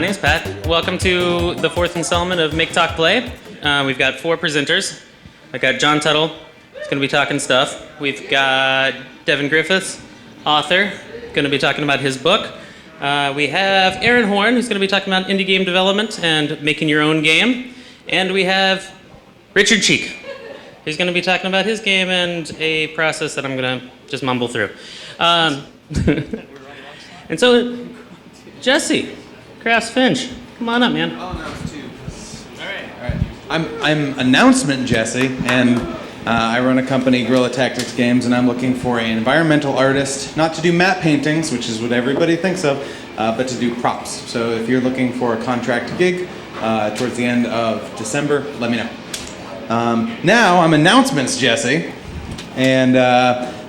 name's Pat. Welcome to the fourth installment of Make Talk Play. We've got four presenters. I've got John Tuttle, who's going to be talking stuff. We've got Devin Griffiths, author, going to be talking about his book. We have Aaron Horn, who's going to be talking about indie game development and making your own game. And we have Richard Cheek, who's going to be talking about his game and a process that I'm going to just mumble through. And so, Jesse Crafts Finch, come on up, man. Oh, no, it's two. All right. I'm Announcement Jesse, and I run a company, Guerrilla Tactics Games, and I'm looking for an environmental artist, not to do matte paintings, which is what everybody thinks of, but to do props. So if you're looking for a contract gig towards the end of December, let me know. Now I'm Announcements Jesse, and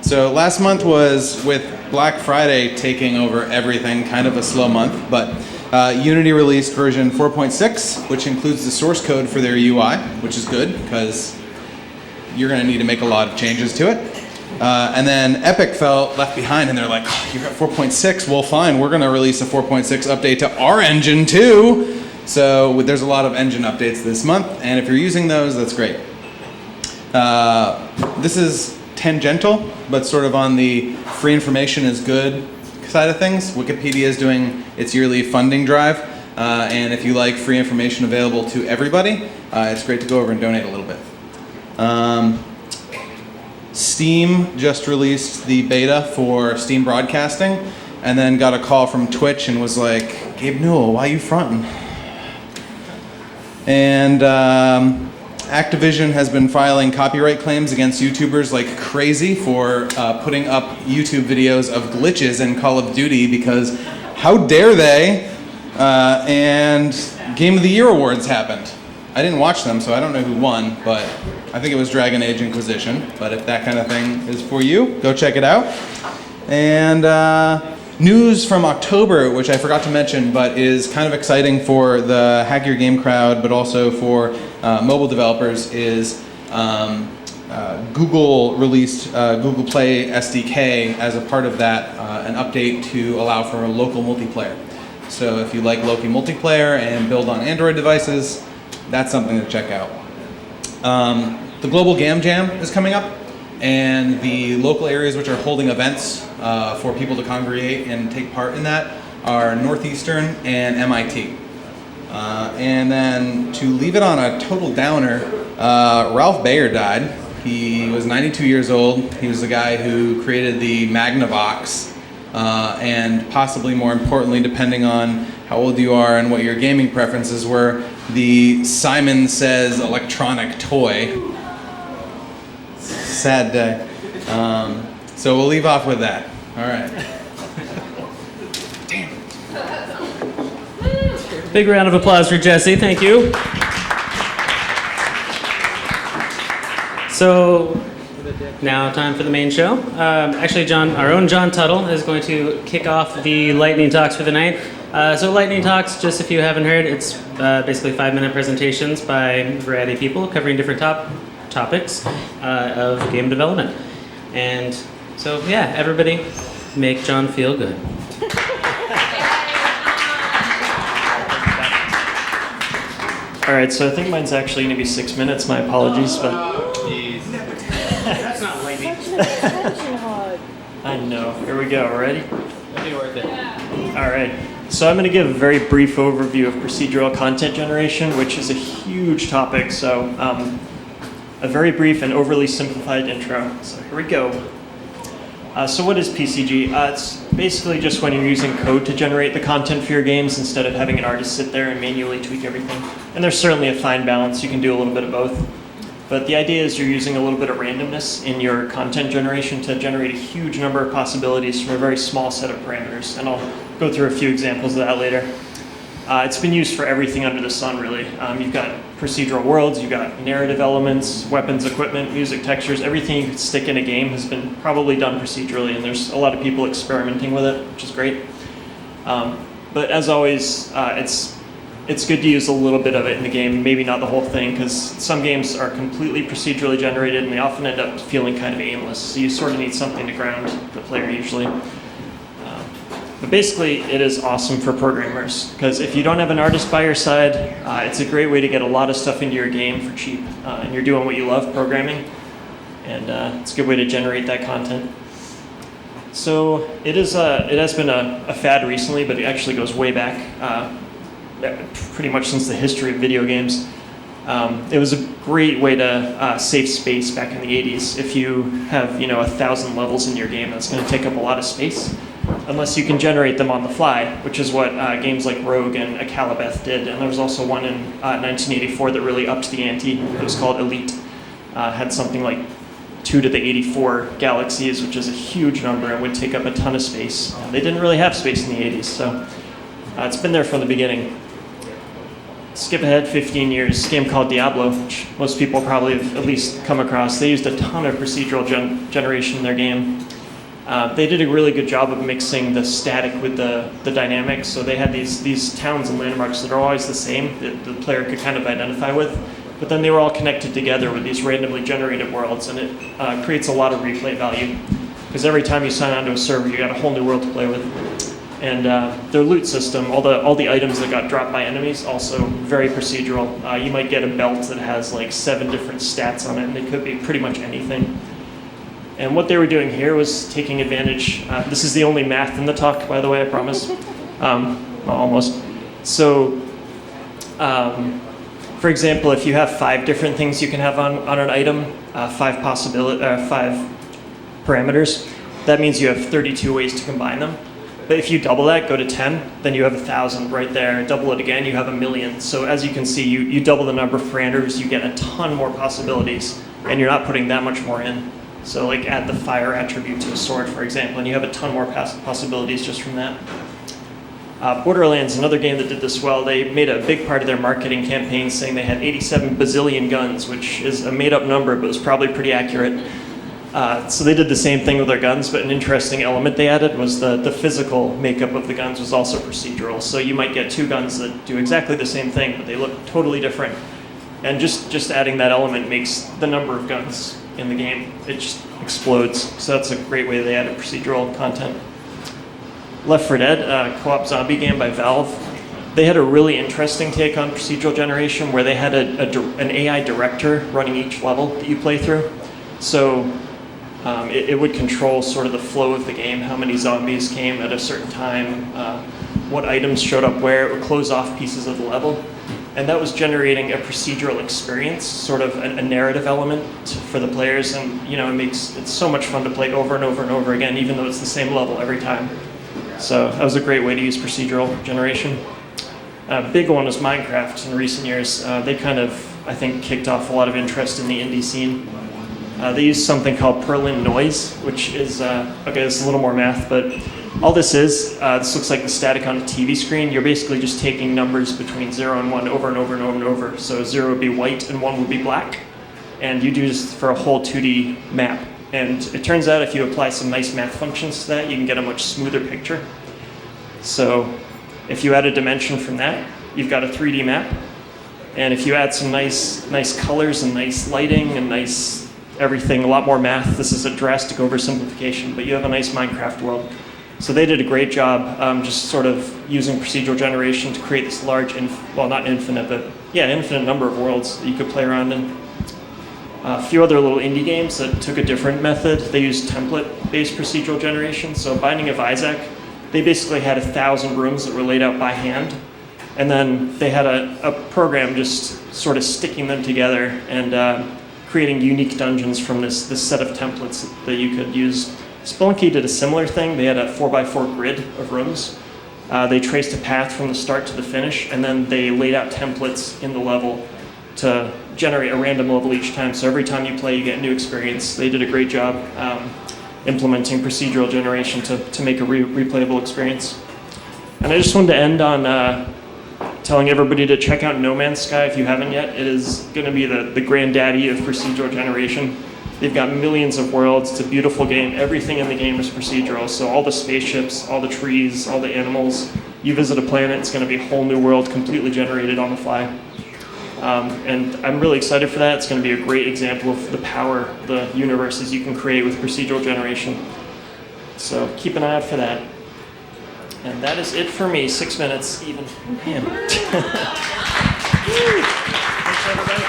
so last month was with Black Friday taking over everything, kind of a slow month, but Unity released version 4.6, which includes the source code for their UI, which is good because you're going to need to make a lot of changes to it. And then Epic felt left behind, and they're like, oh, you're at 4.6, well fine, we're going to release a 4.6 update to our engine too. So there's a lot of engine updates this month, and if you're using those, that's great. This is tangential, but sort of on the free information is good side of things. Wikipedia is doing its yearly funding drive, and if you like free information available to everybody, it's great to go over and donate a little bit. Steam just released the beta for Steam Broadcasting, and then got a call from Twitch and was like, Gabe Newell, why are you fronting? And Activision has been filing copyright claims against YouTubers like crazy for putting up YouTube videos of glitches in Call of Duty because how dare they? And Game of the Year awards happened. I didn't watch them, so I don't know who won, but I think it was Dragon Age Inquisition. But if that kind of thing is for you, go check it out. And news from October, which I forgot to mention, but is kind of exciting for the Hack Your Game crowd, but also for mobile developers, is Google released Google Play SDK as a part of that, an update to allow for a local multiplayer. So if you like local multiplayer and build on Android devices, that's something to check out. The Global Game Jam is coming up, and the local areas which are holding events for people to congregate and take part in that are Northeastern and MIT. And then to leave it on a total downer, Ralph Baer died. He was 92 years old. He was the guy who created the Magnavox, and possibly more importantly, depending on how old you are and what your gaming preferences were, the Simon Says electronic toy. Sad day. So we'll leave off with that. All right. Damn. Big round of applause for Jesse, thank you. So now time for the main show. Actually, our own John Tuttle is going to kick off the lightning talks for the night. So lightning talks, just if you haven't heard, it's basically 5-minute presentations by a variety of people covering different topics of game development. And so yeah, everybody make John feel good. All right, so I think mine's actually going to be 6 minutes. My apologies, but That's not lightning. I know. Here we go. Ready? It'll be worth it. All right. So I'm going to give a very brief overview of procedural content generation, which is a huge topic. So a very brief and overly simplified intro. So here we go. So what is PCG? It's basically just when you're using code to generate the content for your games instead of having an artist sit there and manually tweak everything. And there's certainly a fine balance. You can do a little bit of both. But the idea is you're using a little bit of randomness in your content generation to generate a huge number of possibilities from a very small set of parameters. And I'll go through a few examples of that later. It's been used for everything under the sun, really. You've got procedural worlds, you've got narrative elements, weapons, equipment, music, textures. Everything you could stick in a game has been probably done procedurally, and there's a lot of people experimenting with it, which is great. But as always, it's good to use a little bit of it in the game, maybe not the whole thing, because some games are completely procedurally generated, and they often end up feeling kind of aimless. So you sort of need something to ground the player usually. But basically, it is awesome for programmers, because if you don't have an artist by your side, it's a great way to get a lot of stuff into your game for cheap, and you're doing what you love, programming, and it's a good way to generate that content. So it has been a fad recently, but it actually goes way back, pretty much since the history of video games. It was a great way to save space back in the 80s. If you have 1,000 levels in your game, that's going to take up a lot of space, unless you can generate them on the fly, which is what games like Rogue and Akalabeth did. And there was also one in 1984 that really upped the ante. It was called Elite. Had something like 2 to the 84 galaxies, which is a huge number and would take up a ton of space. They didn't really have space in the 80s, so it's been there from the beginning. Skip ahead 15 years, a game called Diablo, which most people probably have at least come across. They used a ton of procedural generation in their game. They did a really good job of mixing the static with the dynamic. So they had these towns and landmarks that are always the same, that the player could kind of identify with. But then they were all connected together with these randomly generated worlds, and it creates a lot of replay value. Because every time you sign onto a server, you got a whole new world to play with. And their loot system, all the items that got dropped by enemies, also very procedural. You might get a belt that has like 7 different stats on it, and it could be pretty much anything. And what they were doing here was taking advantage. This is the only math in the talk, by the way, I promise. Well, almost. So, for example, if you have 5 different things you can have on an item, 5 parameters, that means you have 32 ways to combine them. But if you double that, go to 10, then you have 1,000 right there. Double it again, you have 1,000,000. So as you can see, you double the number of parameters, you get a ton more possibilities, and you're not putting that much more in. So like add the fire attribute to a sword, for example, and you have a ton more possibilities just from that. Borderlands, another game that did this well, they made a big part of their marketing campaign saying they had 87 bazillion guns, which is a made-up number, but was probably pretty accurate. So they did the same thing with their guns, but an interesting element they added was the physical makeup of the guns was also procedural. So you might get 2 guns that do exactly the same thing, but they look totally different. And just adding that element makes the number of guns in the game, it just explodes. So that's a great way they added procedural content. Left 4 Dead, a co-op zombie game by Valve. They had a really interesting take on procedural generation where they had an AI director running each level that you play through. So it would control sort of the flow of the game, how many zombies came at a certain time, what items showed up where. It would close off pieces of the level. And that was generating a procedural experience, sort of a narrative element for the players. And it's so much fun to play over and over and over again, even though it's the same level every time. So that was a great way to use procedural generation. Big one was Minecraft in recent years. They kind of, I think, kicked off a lot of interest in the indie scene. They used something called Perlin noise, which is, okay, this is a little more math, but all this looks like the static on a TV screen. You're basically just taking numbers between 0 and 1 over and over and over and over. So 0 would be white and 1 would be black. And you do this for a whole 2D map. And it turns out if you apply some nice math functions to that, you can get a much smoother picture. So if you add a dimension from that, you've got a 3D map. And if you add some nice colors and nice lighting and nice everything, a lot more math, this is a drastic oversimplification, but you have a nice Minecraft world. So they did a great job just sort of using procedural generation to create this large, not infinite, but infinite number of worlds that you could play around in. A few other little indie games that took a different method. They used template-based procedural generation. So Binding of Isaac, they basically had 1,000 rooms that were laid out by hand. And then they had a program just sort of sticking them together and creating unique dungeons from this set of templates that you could use. Spelunky did a similar thing. They had a 4x4 grid of rooms. They traced a path from the start to the finish, and then they laid out templates in the level to generate a random level each time. So every time you play, you get a new experience. They did a great job implementing procedural generation to make a replayable experience. And I just wanted to end on telling everybody to check out No Man's Sky if you haven't yet. It is going to be the granddaddy of procedural generation. They've got millions of worlds. It's a beautiful game. Everything in the game is procedural. So all the spaceships, all the trees, all the animals. You visit a planet, it's going to be a whole new world completely generated on the fly. And I'm really excited for that. It's going to be a great example of the power of the universes you can create with procedural generation. So keep an eye out for that. And that is it for me. 6 minutes, even. Man. Thanks, everybody.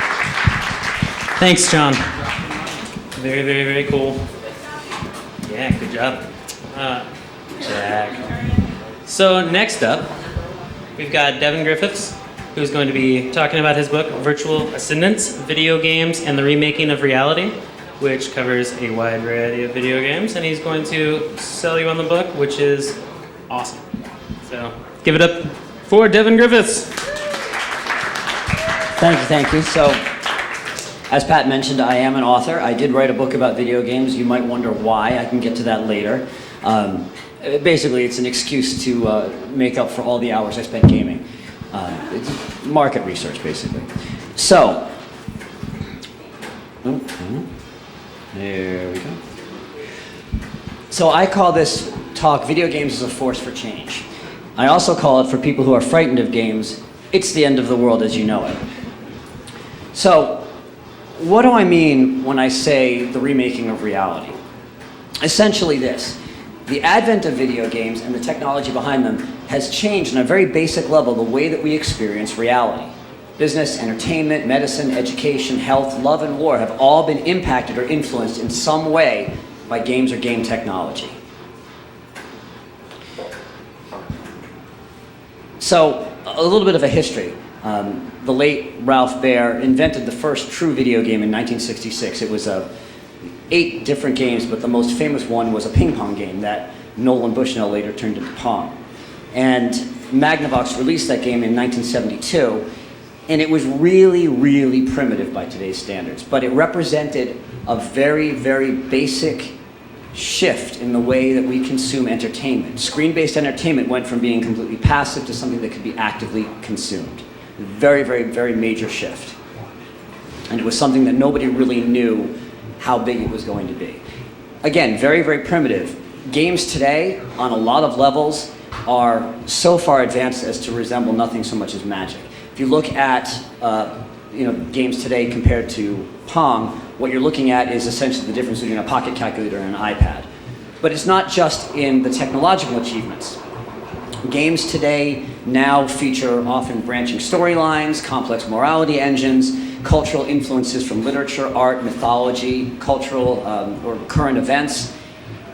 Thanks, John. Very, very, very cool. Yeah, good job. Jack. So next up, we've got Devin Griffiths, who's going to be talking about his book, Virtual Ascendance, Video Games and the Remaking of Reality, which covers a wide variety of video games, and he's going to sell you on the book, which is awesome. So give it up for Devin Griffiths. Thank you. So, as Pat mentioned, I am an author. I did write a book about video games. You might wonder why. I can get to that later. Basically, it's an excuse to make up for all the hours I spent gaming. It's market research, basically. So, there we go. So I call this talk Video Games as a Force for Change. I also call it, for people who are frightened of games, it's the end of the world as you know it. So, what do I mean when I say the remaking of reality? Essentially this. The advent of video games and the technology behind them has changed on a very basic level the way that we experience reality. Business, entertainment, medicine, education, health, love, and war have all been impacted or influenced in some way by games or game technology. So, a little bit of a history. The late Ralph Baer invented the first true video game in 1966. It was 8 different games, but the most famous one was a ping pong game that Nolan Bushnell later turned into Pong. And Magnavox released that game in 1972, and it was really, really primitive by today's standards, but it represented a very, very basic shift in the way that we consume entertainment. Screen-based entertainment went from being completely passive to something that could be actively consumed. Very, very, very major shift. And it was something that nobody really knew how big it was going to be. Again, very, very primitive. Games today, on a lot of levels, are so far advanced as to resemble nothing so much as magic. If you look at games today compared to Pong, what you're looking at is essentially the difference between a pocket calculator and an iPad. But it's not just in the technological achievements. Games today now feature often branching storylines, complex morality engines, cultural influences from literature, art, mythology, cultural or current events,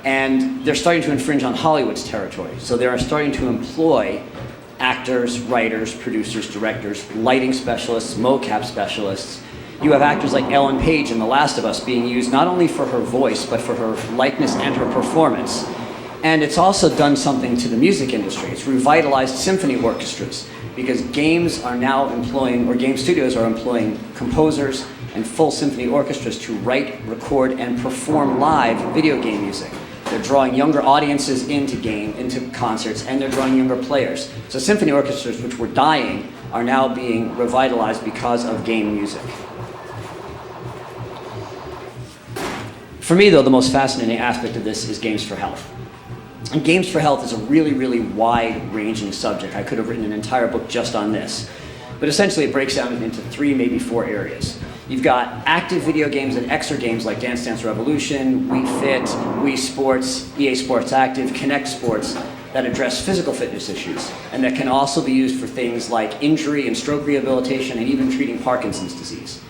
and they're starting to infringe on Hollywood's territory. So they are starting to employ actors, writers, producers, directors, lighting specialists, mocap specialists. You have actors like Ellen Page in The Last of Us being used not only for her voice, but for her likeness and her performance. And it's also done something to the music industry. It's revitalized symphony orchestras, because games are now employing, or game studios are employing, composers and full symphony orchestras to write, record, and perform live video game music. They're drawing younger audiences into concerts, and they're drawing younger players. So symphony orchestras, which were dying, are now being revitalized because of game music. For me, though, the most fascinating aspect of this is Games for Health. And Games for Health is a really, really wide-ranging subject. I could have written an entire book just on this. But essentially, it breaks down into 3, maybe 4 areas. You've got active video games and extra games like Dance Dance Revolution, Wii Fit, Wii Sports, EA Sports Active, Kinect Sports, that address physical fitness issues, and that can also be used for things like injury and stroke rehabilitation, and even treating Parkinson's disease.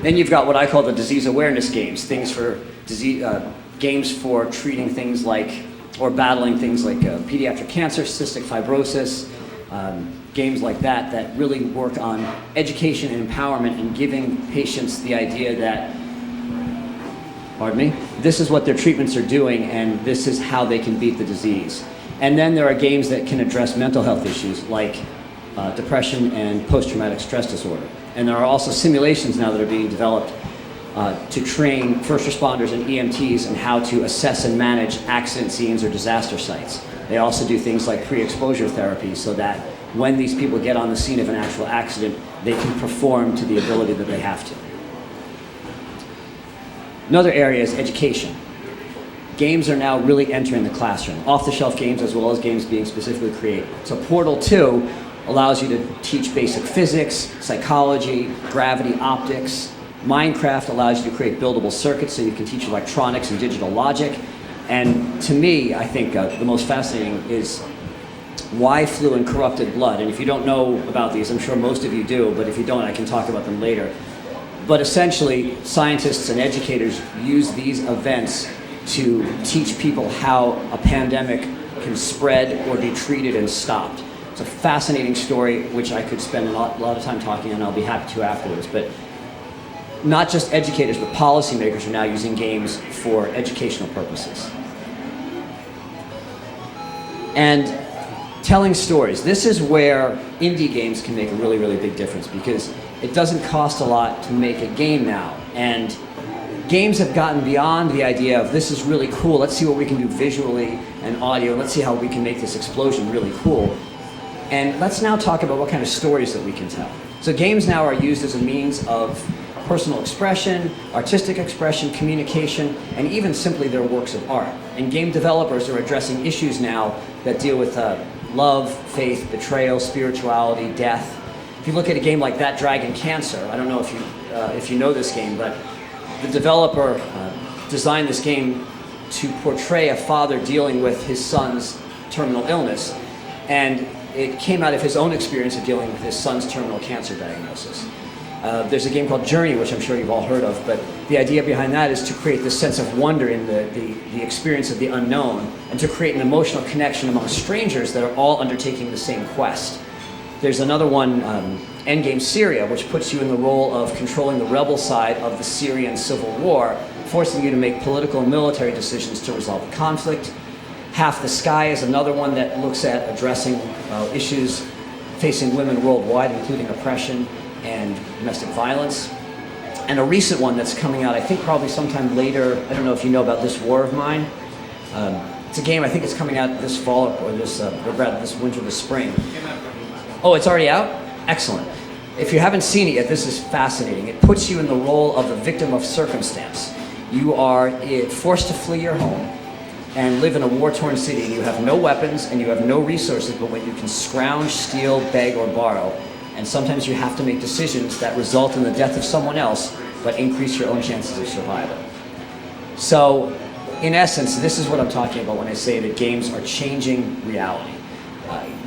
Then you've got what I call the disease awareness games, games for treating things like, or battling things like pediatric cancer, cystic fibrosis, games like that really work on education and empowerment and giving patients the idea that, this is what their treatments are doing and this is how they can beat the disease. And then there are games that can address mental health issues like depression and post-traumatic stress disorder. And there are also simulations now that are being developed to train first responders and EMTs in how to assess and manage accident scenes or disaster sites. They also do things like pre-exposure therapy so that when these people get on the scene of an actual accident, they can perform to the ability that they have to. Another area is education. Games are now really entering the classroom, off-the-shelf games as well as games being specifically created. So Portal 2 allows you to teach basic physics, psychology, gravity, optics. Minecraft allows you to create buildable circuits so you can teach electronics and digital logic. And to me, I think the most fascinating is Why Flu and Corrupted Blood. And if you don't know about these, I'm sure most of you do, but if you don't, I can talk about them later. But essentially, scientists and educators use these events to teach people how a pandemic can spread or be treated and stopped. It's a fascinating story, which I could spend a lot of time talking on, and I'll be happy to afterwards. But not just educators, but policymakers are now using games for educational purposes. And telling stories. This is where indie games can make a really, really big difference, because it doesn't cost a lot to make a game now. And games have gotten beyond the idea of this is really cool, let's see what we can do visually and audio, let's see how we can make this explosion really cool. And let's now talk about what kind of stories that we can tell. So games now are used as a means of personal expression, artistic expression, communication, and even simply their works of art. And game developers are addressing issues now that deal with love, faith, betrayal, spirituality, death. If you look at a game like That Dragon Cancer, I don't know if you know this game, but the developer designed this game to portray a father dealing with his son's terminal illness. And it came out of his own experience of dealing with his son's terminal cancer diagnosis. There's a game called Journey, which I'm sure you've all heard of, but the idea behind that is to create this sense of wonder in the experience of the unknown, and to create an emotional connection among strangers that are all undertaking the same quest. There's another one, Endgame Syria, which puts you in the role of controlling the rebel side of the Syrian civil war, forcing you to make political and military decisions to resolve the conflict. Half the Sky is another one that looks at addressing issues facing women worldwide, including oppression and domestic violence. And a recent one that's coming out, I think probably sometime later, I don't know if you know about This War of Mine. It's a game, I think it's coming out this fall, or this winter, this spring. Oh, it's already out? Excellent. If you haven't seen it yet, this is fascinating. It puts you in the role of a victim of circumstance. You are forced to flee your home and live in a war-torn city, and you have no weapons and you have no resources but what you can scrounge, steal, beg, or borrow. And sometimes you have to make decisions that result in the death of someone else but increase your own chances of survival. So, in essence, this is what I'm talking about when I say that games are changing reality.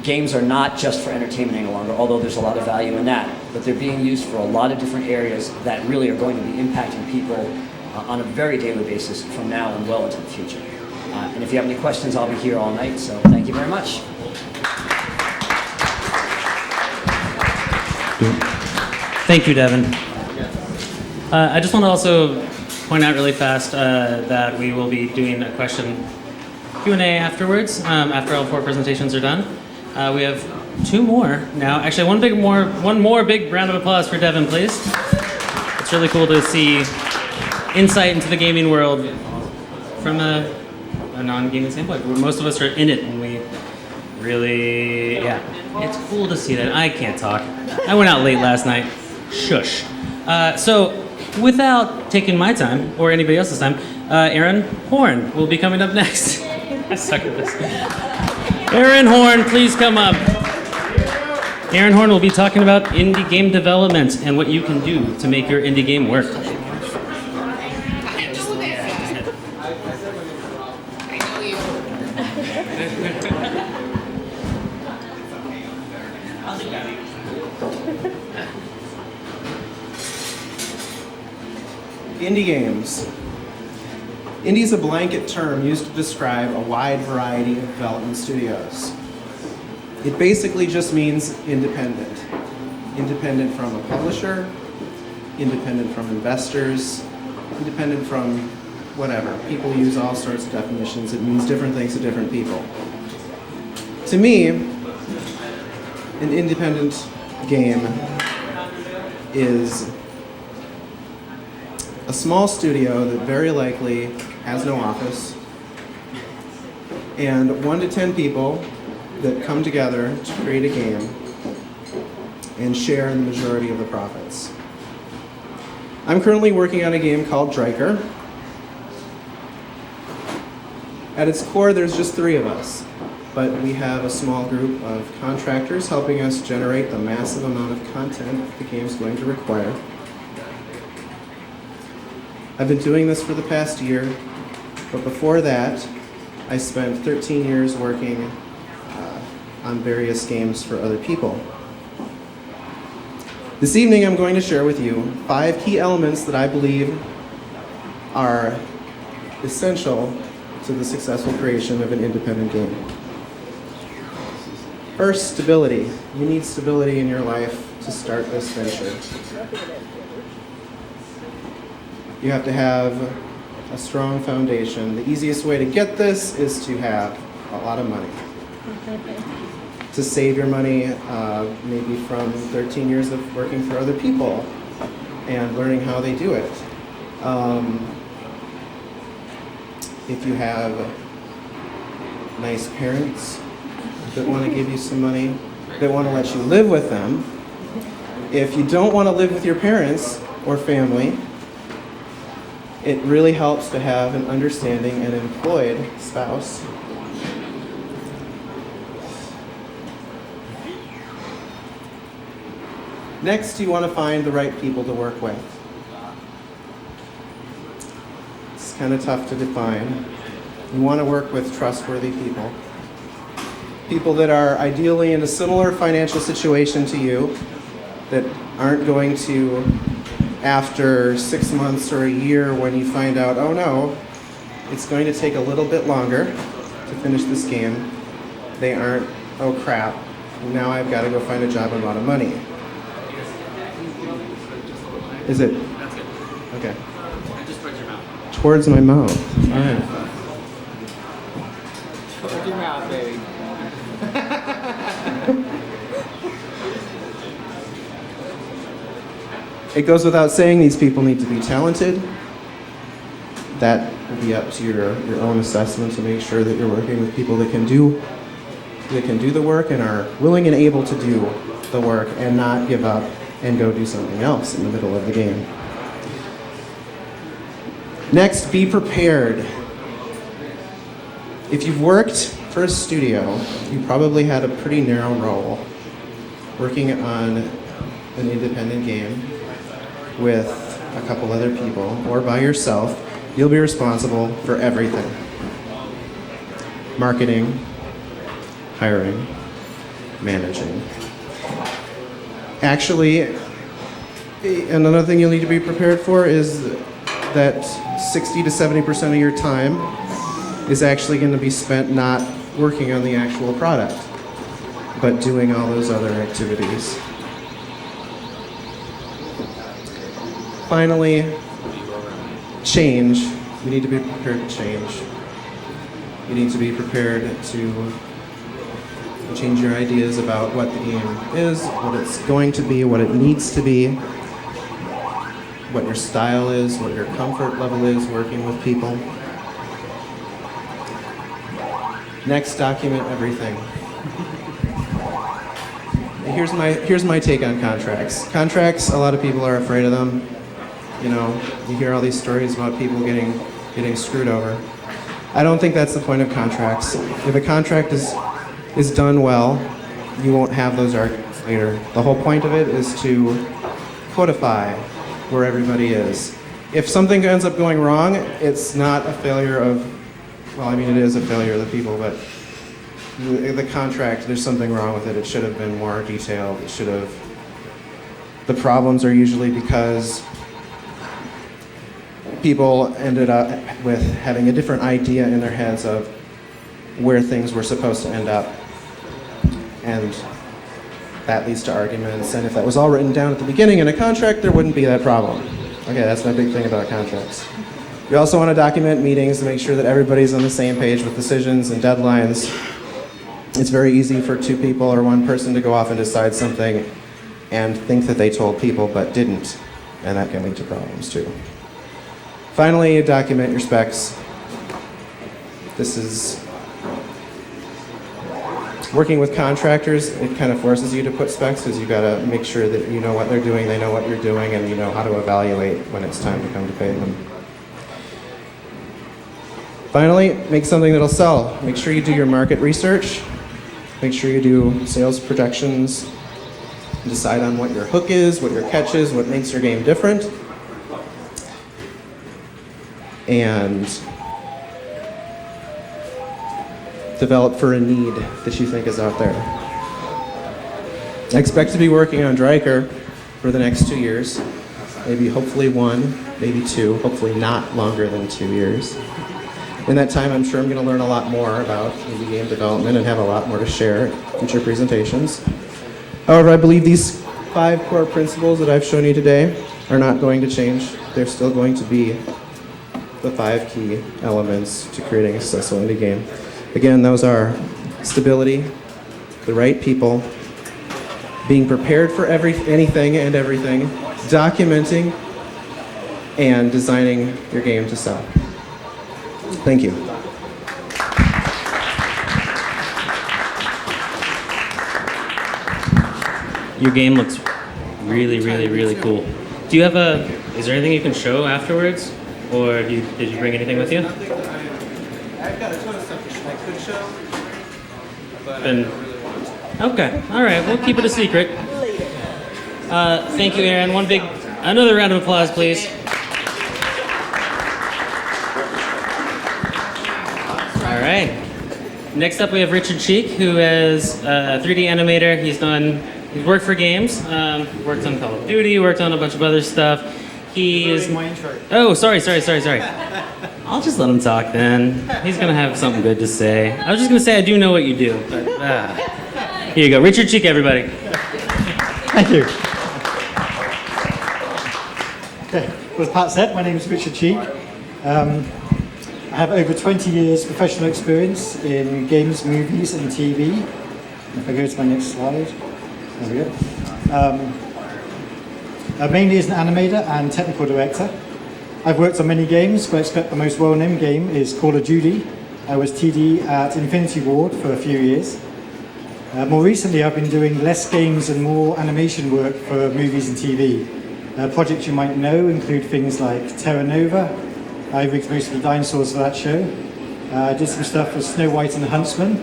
Games are not just for entertainment any longer, although there's a lot of value in that, but they're being used for a lot of different areas that really are going to be impacting people on a very daily basis from now and well into the future. And if you have any questions, I'll be here all night, so thank you very much. Thank you, Devin. I just want to also point out really fast that we will be doing a question Q&A afterwards, after all 4 presentations are done. We have 2 more now. Actually, one more big round of applause for Devin, please. It's really cool to see insight into the gaming world from a non-gaming standpoint. Most of us are in it, and we really, yeah. It's cool to see that. I can't talk. I went out late last night. Shush. So, without taking my time, or anybody else's time, Aaron Horn will be coming up next. I suck at this. Aaron Horn, please come up. Aaron Horn will be talking about indie game development and what you can do to make your indie game work. Indie games. Indie is a blanket term used to describe a wide variety of development studios. It basically just means independent. Independent from a publisher, independent from investors, independent from whatever. People use all sorts of definitions. It means different things to different people. To me, an independent game is a small studio that very likely has no office, and 1 to 10 people that come together to create a game and share in the majority of the profits. I'm currently working on a game called Dryker. At its core, there's just 3 of us, but we have a small group of contractors helping us generate the massive amount of content the game's going to require. I've been doing this for the past year, but before that, I spent 13 years working on various games for other people. This evening I'm going to share with you 5 key elements that I believe are essential to the successful creation of an independent game. First, stability. You need stability in your life to start this venture. You have to have a strong foundation. The easiest way to get this is to have a lot of money. To save your money, maybe from 13 years of working for other people and learning how they do it. If you have nice parents that want to give you some money, that want to let you live with them. If you don't want to live with your parents or family, it really helps to have an understanding and employed spouse. Next, you want to find the right people to work with. It's kind of tough to define. You want to work with trustworthy people. People that are ideally in a similar financial situation to you, that aren't going to, after 6 months or a year when you find out, oh no, it's going to take a little bit longer to finish this game, they aren't, oh crap, now I've got to go find a job and a lot of money. Is it? That's good. Okay. Just towards your mouth. Towards my mouth. All right. Towards your mouth, baby. It goes without saying these people need to be talented. That will be up to your own assessment to make sure that you're working with people that can do the work and are willing and able to do the work and not give up and go do something else in the middle of the game. Next, be prepared. If you've worked for a studio, you probably had a pretty narrow role working on an independent game with a couple other people or by yourself. You'll be responsible for everything. Marketing, hiring, managing. Actually, another thing you'll need to be prepared for is that 60 to 70% of your time is actually going to be spent not working on the actual product, but doing all those other activities. Finally, change. You need to be prepared to change. You need to be prepared to change your ideas about what the game is, what it's going to be, what it needs to be, what your style is, what your comfort level is working with people. Next, document everything. Here's my take on contracts. Contracts, a lot of people are afraid of them. You know, you hear all these stories about people getting screwed over. I don't think that's the point of contracts. If a contract is done well, you won't have those arguments later. The whole point of it is to codify where everybody is. If something ends up going wrong, it's not a failure of, well, I mean, it is a failure of the people, but the contract, there's something wrong with it. It should have been more detailed. The problems are usually because people ended up with having a different idea in their heads of where things were supposed to end up. And that leads to arguments. And if that was all written down at the beginning in a contract, there wouldn't be that problem. Okay, that's my big thing about contracts. You also want to document meetings to make sure that everybody's on the same page with decisions and deadlines. It's very easy for 2 people or 1 person to go off and decide something and think that they told people but didn't. And that can lead to problems too. Finally, document your specs. This is working with contractors. It kind of forces you to put specs because you've got to make sure that you know what they're doing, they know what you're doing, and you know how to evaluate when it's time to come to pay them. Finally, make something that'll sell. Make sure you do your market research. Make sure you do sales projections. Decide on what your hook is, what your catch is, what makes your game different. And develop for a need that you think is out there. I expect to be working on Dryker for the next 2 years, maybe hopefully 1, maybe 2, hopefully not longer than 2 years. In that time, I'm sure I'm going to learn a lot more about indie game development and have a lot more to share at future presentations. However, I believe these 5 core principles that I've shown you today are not going to change. They're still going to be the 5 key elements to creating a successful indie game. Again, those are stability, the right people, being prepared for anything and everything, documenting, and designing your game to sell. Thank you. Your game looks really, really, really cool. Do you have is there anything you can show afterwards? Or did you bring anything with you? I've got a ton of stuff I could show, but Then, okay, all right, we'll keep it a secret. Thank you, Aaron. Another round of applause, please. All right. Next up, we have Richard Cheek, who is a 3D animator. He's worked for games, worked on Call of Duty, worked on a bunch of other stuff. He is. Oh, sorry. I'll just let him talk then. He's gonna have something good to say. I was just gonna say I do know what you do, but here you go, Richard Cheek, everybody. Thank you. Okay, well, as Pat said, my name is Richard Cheek. I have over 20 years professional experience in games, movies, and TV. If I go to my next slide, there we go. Mainly as an animator and technical director. I've worked on many games, but I expect the most well-known game is Call of Duty. I was TD at Infinity Ward for a few years. More recently, I've been doing less games and more animation work for movies and TV. Projects you might know include things like Terra Nova. I rigged most of the dinosaurs for that show. I did some stuff for Snow White and the Huntsman.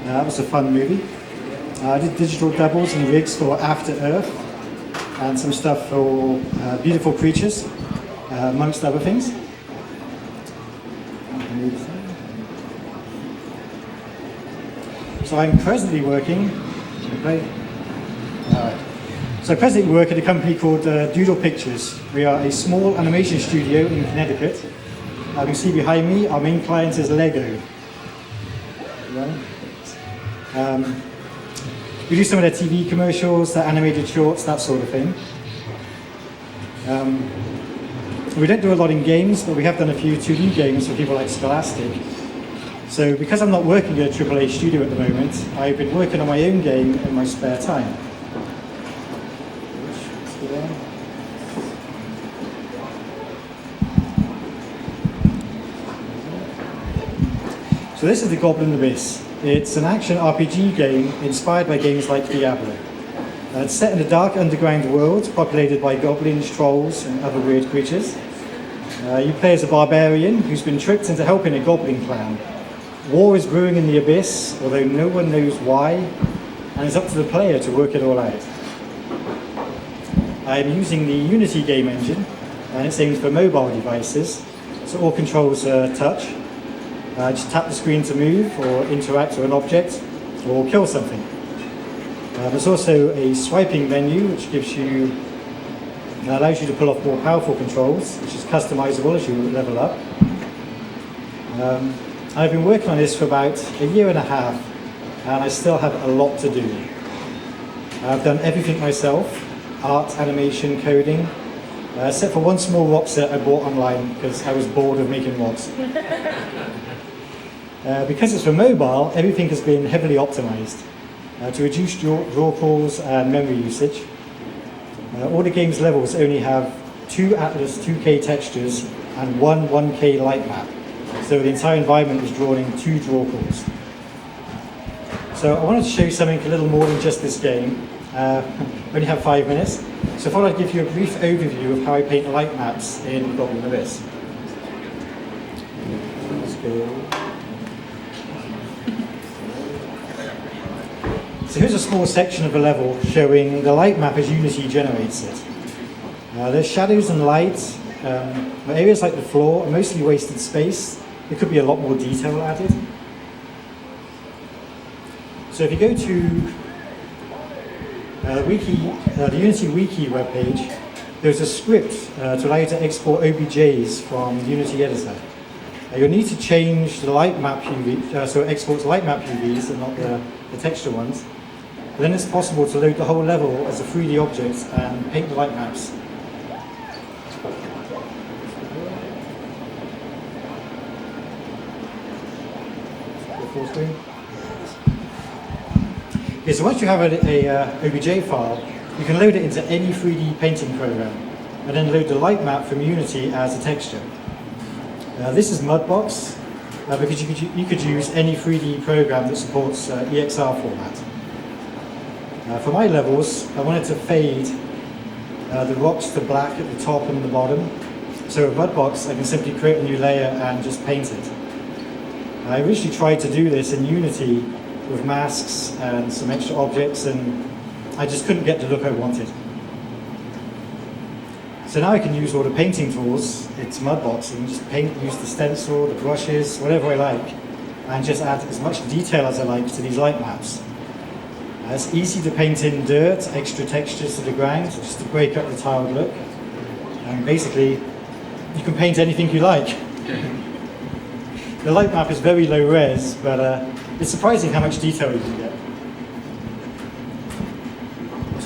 That was a fun movie. I did digital doubles and rigs for After Earth and some stuff for Beautiful Creatures, amongst other things. So I'm presently working. So I presently work at a company called Doodle Pictures. We are a small animation studio in Connecticut. You can see behind me, our main client is Lego. We do some of their TV commercials, their animated shorts, that sort of thing. We don't do a lot in games, but we have done a few 2D games for people like Scholastic. So because I'm not working at a AAA studio at the moment, I've been working on my own game in my spare time. So this is the Goblin Abyss. It's an action RPG game inspired by games like Diablo. It's set in a dark underground world populated by goblins, trolls, and other weird creatures. You play as a barbarian who's been tricked into helping a goblin clan. War is brewing in the Abyss, although no one knows why, and it's up to the player to work it all out. I'm using the Unity game engine, and it's aimed for mobile devices, so all controls are touch. Just tap the screen to move or interact with an object or kill something. There's also a swiping menu which allows you to pull off more powerful controls, which is customizable as you level up. I've been working on this for about a year and a half, and I still have a lot to do. I've done everything myself: art, animation, coding, except for one small rock set I bought online because I was bored of making rocks. Because it's for mobile, everything has been heavily optimized to reduce draw calls and memory usage. All the game's levels only have 2 Atlas 2K textures and 1K light map, so the entire environment is drawn in 2 draw calls. So I wanted to show you something a little more than just this game. I only have 5 minutes, so I thought I'd give you a brief overview of how I paint light maps in Goblin Abyss. Let's go. So here's a small section of a level showing the light map as Unity generates it. There's shadows and light, but areas like the floor are mostly wasted space. There could be a lot more detail added. So if you go to the Unity Wiki webpage, there's a script to allow you to export OBJs from the Unity editor. You'll need to change the light map UV, so it exports light map UVs and not the texture ones. Then it's possible to load the whole level as a 3D object and paint the light maps. Full screen. Okay, so once you have a OBJ file, you can load it into any 3D painting program, and then load the light map from Unity as a texture. This is Mudbox, because you could use any 3D program that supports EXR format. For my levels, I wanted to fade the rocks to black at the top and the bottom. So with Mudbox, I can simply create a new layer and just paint it. I originally tried to do this in Unity with masks and some extra objects, and I just couldn't get the look I wanted. So now I can use all the painting tools. It's Mudbox, and just paint, use the stencil, the brushes, whatever I like, and just add as much detail as I like to these light maps. It's easy to paint in dirt, extra textures to the ground, just to break up the tiled look. And basically, you can paint anything you like. The light map is very low res, but it's surprising how much detail you can get.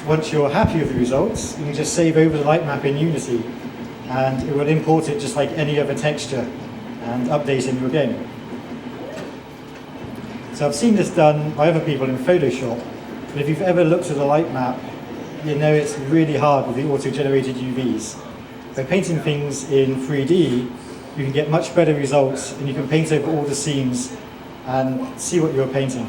Once you're happy with the results, you can just save over the light map in Unity, and it will import it just like any other texture and update in your game. So I've seen this done by other people in Photoshop, but if you've ever looked at a light map, you know it's really hard with the auto-generated UVs. By painting things in 3D, you can get much better results, and you can paint over all the seams and see what you're painting.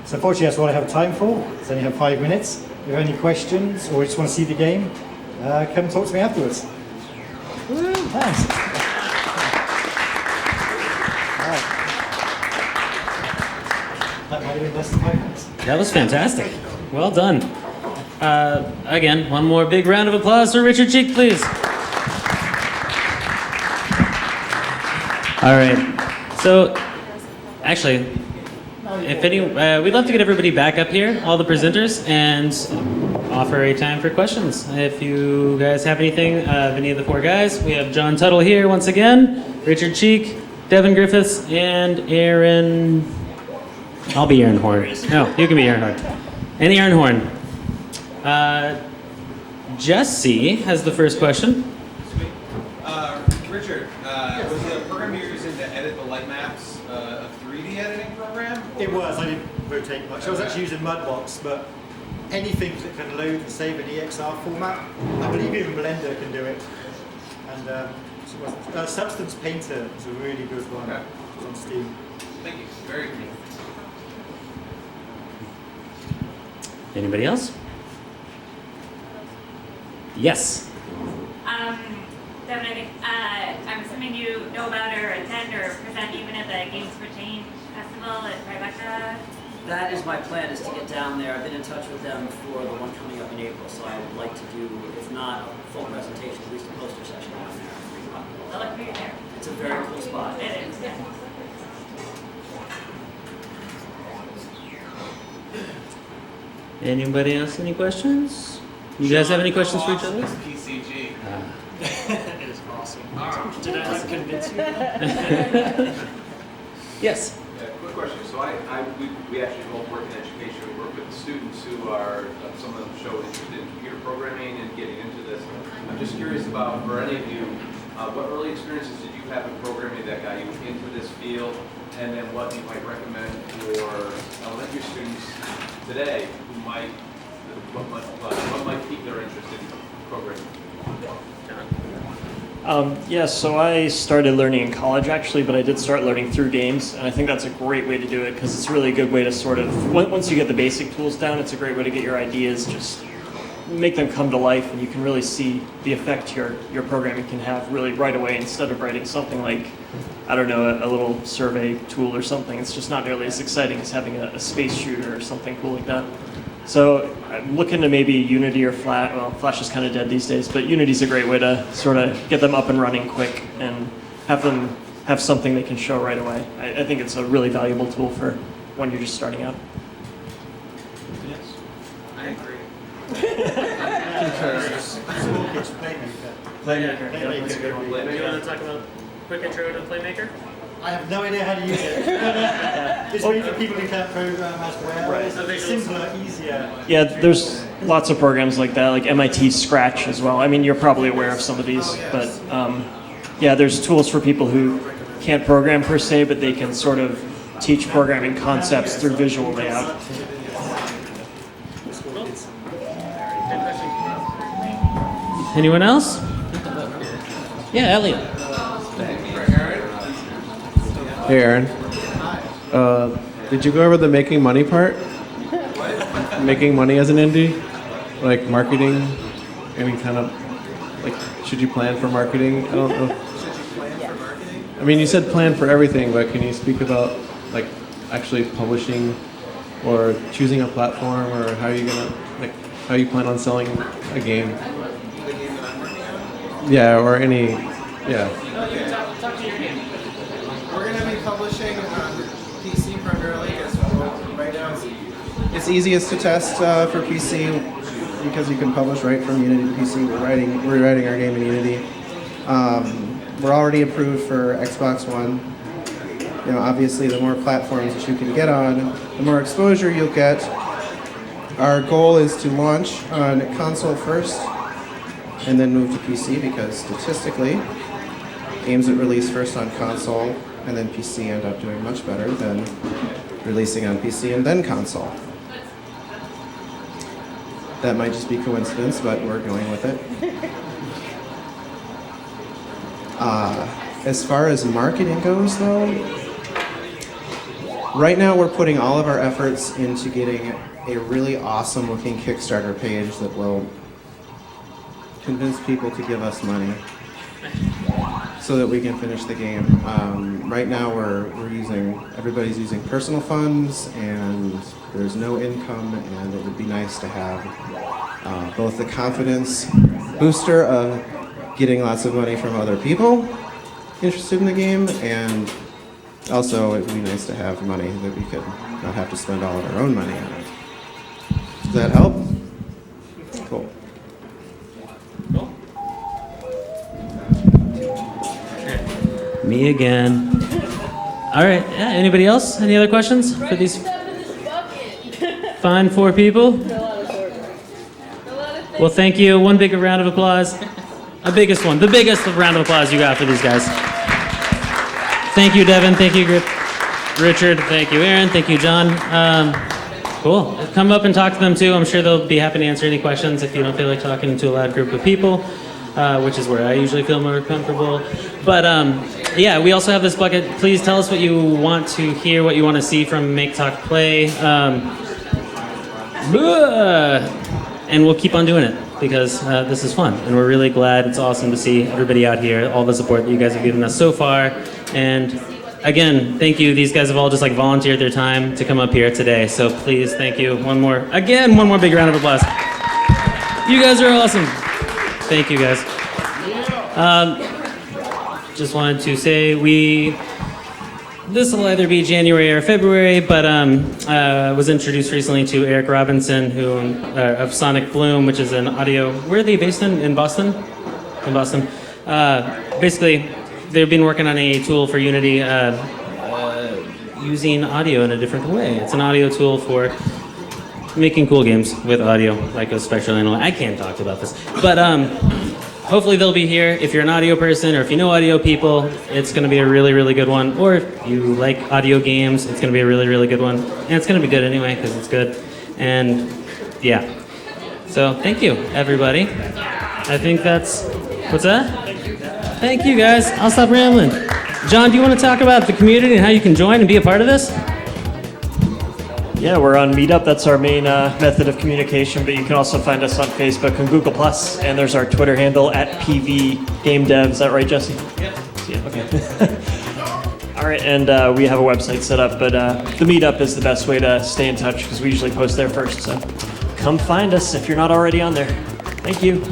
So unfortunately, that's all I have time for. I only have 5 minutes. If you have any questions or just want to see the game, come talk to me afterwards. Woo, thanks. That might have been less than 5 minutes. That was fantastic. Well done. Again, one more big round of applause for Richard Cheek, please. All right. So, actually, we'd love to get everybody back up here, all the presenters, and offer a time for questions. If you guys have anything, any of the four guys, we have John Tuttle here once again, Richard Cheek, Devin Griffiths, and Aaron. I'll be Aaron Horn. No, you can be Aaron Horn. And Aaron Horn. Jesse has the first question. Sweet. Richard, was the program you're using to edit the light maps a 3D editing program? It was. I didn't rotate much. I was actually using Mudbox, but anything that can load and save in EXR format, I believe even Blender can do it. And Substance Painter is a really good one. Okay. It's on Steam. Thank you. Very cool. Anybody else? Yes. Devin, I think, I'm assuming you know about or attend or present even at the Games for Change Festival at Tribeca. That is my plan, is to get down there. I've been in touch with them for the one coming up in April, so I would like to do, if not a full presentation, at least a poster session down there. I'll look for you there. It's a very cool spot. It is, yeah. Anybody else? Any questions? You guys have any questions for each other? PCG. It is awesome. Did I not convince you? Yes. Yeah, quick question. So we actually both work in education. We work with students who are, some of them show interest in computer programming and getting into this. I'm just curious about, for any of you, what early experiences did you have in programming that got you into this field? And then what you might recommend for elementary students today who what might pique their interest in programming? So I started learning in college actually, but I did start learning through games, and I think that's a great way to do it because it's really a good way to sort of, once you get the basic tools down, it's a great way to get your ideas, just make them come to life, and you can really see the effect your programming can have really right away instead of writing something like, I don't know, a little survey tool or something. It's just not nearly as exciting as having a space shooter or something cool like that. So I'm looking to maybe Unity or Flash. Well, Flash is kind of dead these days, but Unity's a great way to sort of get them up and running quick and have them have something they can show right away. I think it's a really valuable tool for when you're just starting out. Playmaker. Do you want to talk about quick intro to Playmaker? I have no idea how to use it. It's made for people who can't program as well. Right. It's simpler, easier. Yeah, there's lots of programs like that, like MIT Scratch as well. I mean, you're probably aware of some of these, but yeah, there's tools for people who can't program per se, but they can sort of teach programming concepts through visual layout. Anyone else? Yeah, Elliot. Hey, Aaron. Did you go over the making money part? Making money as an indie? Like marketing? Any kind of, like, should you plan for marketing? I don't know. I mean, you said plan for everything, but can you speak about, like, actually publishing or choosing a platform, or how are you gonna, like, how you plan on selling a game? Yeah, or any, yeah. Talk to your game. We're going to be publishing on PC primarily, because right now it's easiest to test for PC because you can publish right from Unity to PC. We're writing our game in Unity. We're already approved for Xbox One. You know, obviously, the more platforms that you can get on, the more exposure you'll get. Our goal is to launch on console first, and then move to PC, because statistically, games that release first on console and then PC end up doing much better than releasing on PC and then console. That might just be coincidence, but we're going with it. As far as marketing goes, though, right now we're putting all of our efforts into getting a really awesome looking Kickstarter page that will convince people to give us money so that we can finish the game. Right now everybody's using personal funds, and there's no income, and it would be nice to have both the confidence booster of getting lots of money from other people interested in the game, and also it would be nice to have money that we could not have to spend all of our own money on it. Does that help? Cool. Me again. All right. Yeah, anybody else? Any other questions for these fine 4 people? Well, thank you. One big round of applause. The biggest round of applause you got for these guys. Thank you, Devin. Thank you, Richard. Thank you, Aaron. Thank you, John. Cool. Come up and talk to them too. I'm sure they'll be happy to answer any questions if you don't feel like talking to a loud group of people, which is where I usually feel more comfortable. But yeah, we also have this bucket. Please tell us what you want to hear, what you want to see from Make Talk Play. And we'll keep on doing it, because this is fun, and we're really glad. It's awesome to see everybody out here, all the support that you guys have given us so far. And again, thank you. These guys have all just like volunteered their time to come up here today. So please, thank you. One more big round of applause. You guys are awesome. Thank you, guys. Just wanted to say this will either be January or February, but was introduced recently to Eric Robinson, who of Sonic Bloom, which is an audio. Where are they based in? In Boston? In Boston. Basically, they've been working on a tool for Unity using audio in a different way. It's an audio tool for making cool games with audio, like a spectral analog. I can't talk about this, but hopefully they'll be here. If you're an audio person, or if you know audio people, it's going to be a really, really good one. Or if you like audio games, it's going to be a really, really good one. And it's going to be good anyway, because it's good. And yeah. So thank you, everybody. I think that's... What's that? Thank you, guys. I'll stop rambling. John, do you want to talk about the community and how you can join and be a part of this? Yeah, we're on Meetup. That's our main method of communication, but you can also find us on Facebook and Google+, and there's our Twitter handle @PVGameDev. Is that right, Jesse? Yeah. Okay. All right, and we have a website set up, but the Meetup is the best way to stay in touch, because we usually post there first. So come find us if you're not already on there. Thank you.